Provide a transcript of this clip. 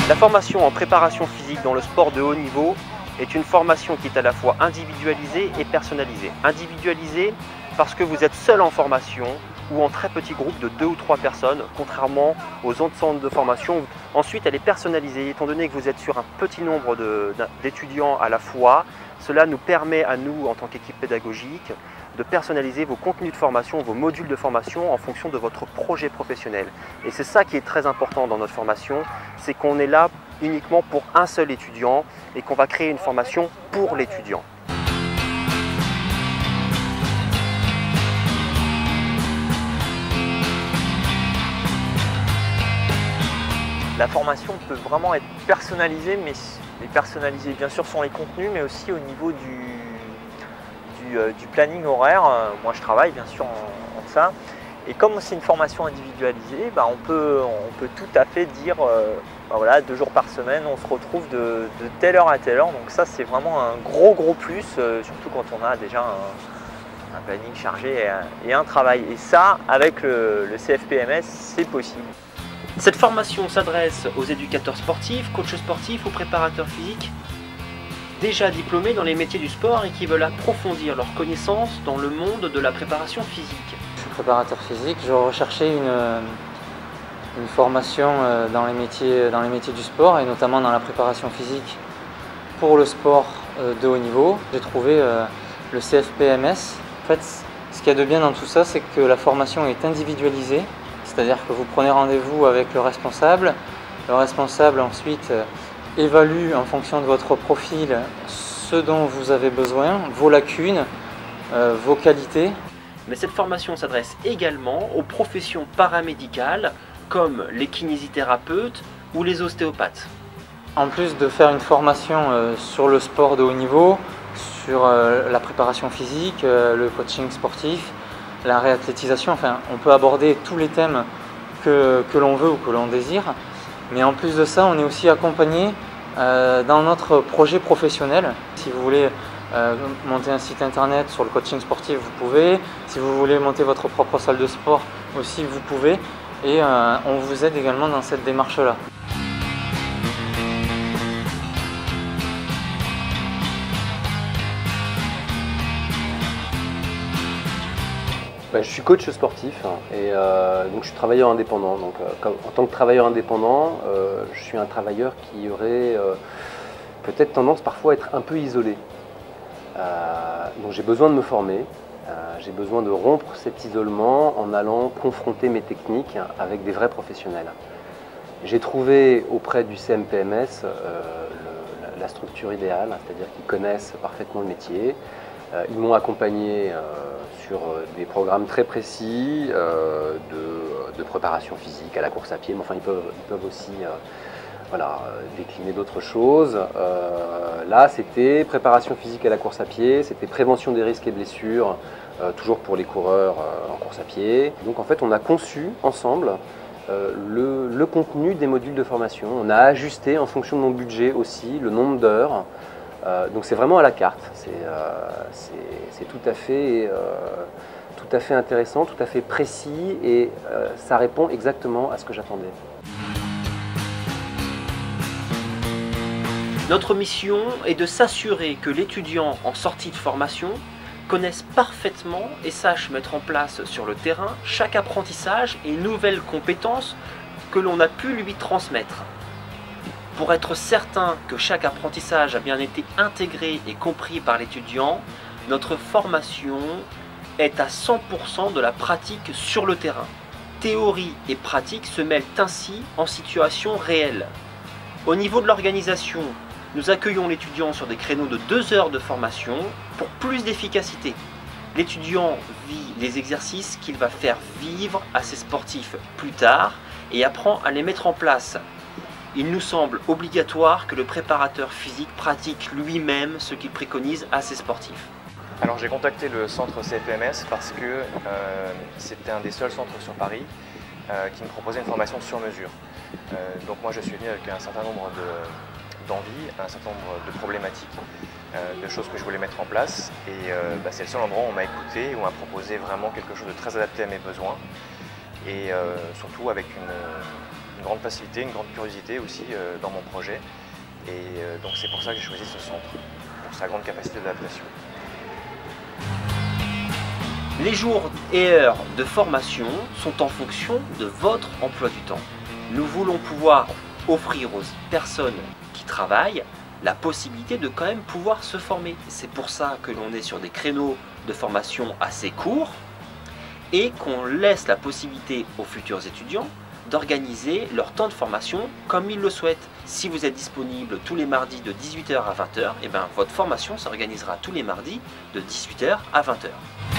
La formation en préparation physique dans le sport de haut niveau est une formation qui est à la fois individualisée et personnalisée. Individualisée parce que vous êtes seul en formation ou en très petit groupe de 2 ou 3 personnes, contrairement aux autres centres de formation. Ensuite, elle est personnalisée, étant donné que vous êtes sur un petit nombre d'étudiants à la fois. Cela nous permet à nous, en tant qu'équipe pédagogique, de personnaliser vos contenus de formation, vos modules de formation en fonction de votre projet professionnel. Et c'est ça qui est très important dans notre formation, c'est qu'on est là uniquement pour un seul étudiant et qu'on va créer une formation pour l'étudiant. La formation peut vraiment être personnalisée, mais personnalisée bien sûr sur les contenus, mais aussi au niveau du planning horaire. Moi je travaille bien sûr en ça. Et comme c'est une formation individualisée, on peut tout à fait dire, voilà, 2 jours par semaine, on se retrouve de telle heure à telle heure. Donc ça c'est vraiment un gros plus, surtout quand on a déjà un planning chargé et un travail. Et ça, avec le CFPMS, c'est possible. Cette formation s'adresse aux éducateurs sportifs, coachs sportifs ou préparateurs physiques déjà diplômés dans les métiers du sport et qui veulent approfondir leurs connaissances dans le monde de la préparation physique. Je suis préparateur physique, je recherchais une formation dans les métiers du sport et notamment dans la préparation physique pour le sport de haut niveau. J'ai trouvé le CFPMS. En fait, ce qu'il y a de bien dans tout ça, c'est que la formation est individualisée. C'est-à-dire que vous prenez rendez-vous avec le responsable ensuite évalue en fonction de votre profil ce dont vous avez besoin, vos lacunes, vos qualités. Mais cette formation s'adresse également aux professions paramédicales comme les kinésithérapeutes ou les ostéopathes. En plus de faire une formation sur le sport de haut niveau, sur la préparation physique, le coaching sportif, la réathlétisation, enfin on peut aborder tous les thèmes que l'on veut ou que l'on désire, mais en plus de ça on est aussi accompagné dans notre projet professionnel. Si vous voulez monter un site internet sur le coaching sportif, vous pouvez. Si vous voulez monter votre propre salle de sport aussi, vous pouvez, et on vous aide également dans cette démarche là. Je suis coach sportif et donc je suis travailleur indépendant. Donc, en tant que travailleur indépendant, je suis un travailleur qui aurait peut-être tendance parfois à être un peu isolé. Donc j'ai besoin de me former, j'ai besoin de rompre cet isolement en allant confronter mes techniques avec des vrais professionnels. J'ai trouvé auprès du CMPMS la structure idéale, c'est-à-dire qu'ils connaissent parfaitement le métier. Ils m'ont accompagné sur des programmes très précis de préparation physique à la course à pied, mais enfin ils peuvent aussi décliner d'autres choses. Là c'était préparation physique à la course à pied, c'était prévention des risques et blessures, toujours pour les coureurs en course à pied. Donc en fait on a conçu ensemble le contenu des modules de formation, on a ajusté en fonction de mon budget aussi le nombre d'heures. Donc c'est vraiment à la carte, c'est tout à fait intéressant, tout à fait précis et ça répond exactement à ce que j'attendais. Notre mission est de s'assurer que l'étudiant en sortie de formation connaisse parfaitement et sache mettre en place sur le terrain chaque apprentissage et nouvelle compétence que l'on a pu lui transmettre. Pour être certain que chaque apprentissage a bien été intégré et compris par l'étudiant, notre formation est à 100% de la pratique sur le terrain. Théorie et pratique se mêlent ainsi en situation réelle. Au niveau de l'organisation, nous accueillons l'étudiant sur des créneaux de 2 heures de formation pour plus d'efficacité. L'étudiant vit les exercices qu'il va faire vivre à ses sportifs plus tard et apprend à les mettre en place. Il nous semble obligatoire que le préparateur physique pratique lui-même ce qu'il préconise à ses sportifs. Alors j'ai contacté le centre CFPMS parce que c'était un des seuls centres sur Paris qui me proposait une formation sur mesure. Donc moi je suis venu avec un certain nombre d'envies, un certain nombre de problématiques, de choses que je voulais mettre en place. Et c'est le seul endroit où on m'a écouté, où on m'a proposé vraiment quelque chose de très adapté à mes besoins et surtout avec une grande facilité, une grande curiosité aussi dans mon projet. Et donc c'est pour ça que j'ai choisi ce centre, pour sa grande capacité d'adaptation. Les jours et heures de formation sont en fonction de votre emploi du temps. Nous voulons pouvoir offrir aux personnes qui travaillent la possibilité de quand même pouvoir se former. C'est pour ça que l'on est sur des créneaux de formation assez courts et qu'on laisse la possibilité aux futurs étudiants d'organiser leur temps de formation comme ils le souhaitent. Si vous êtes disponible tous les mardis de 18h à 20h, et bien votre formation s'organisera tous les mardis de 18h à 20h.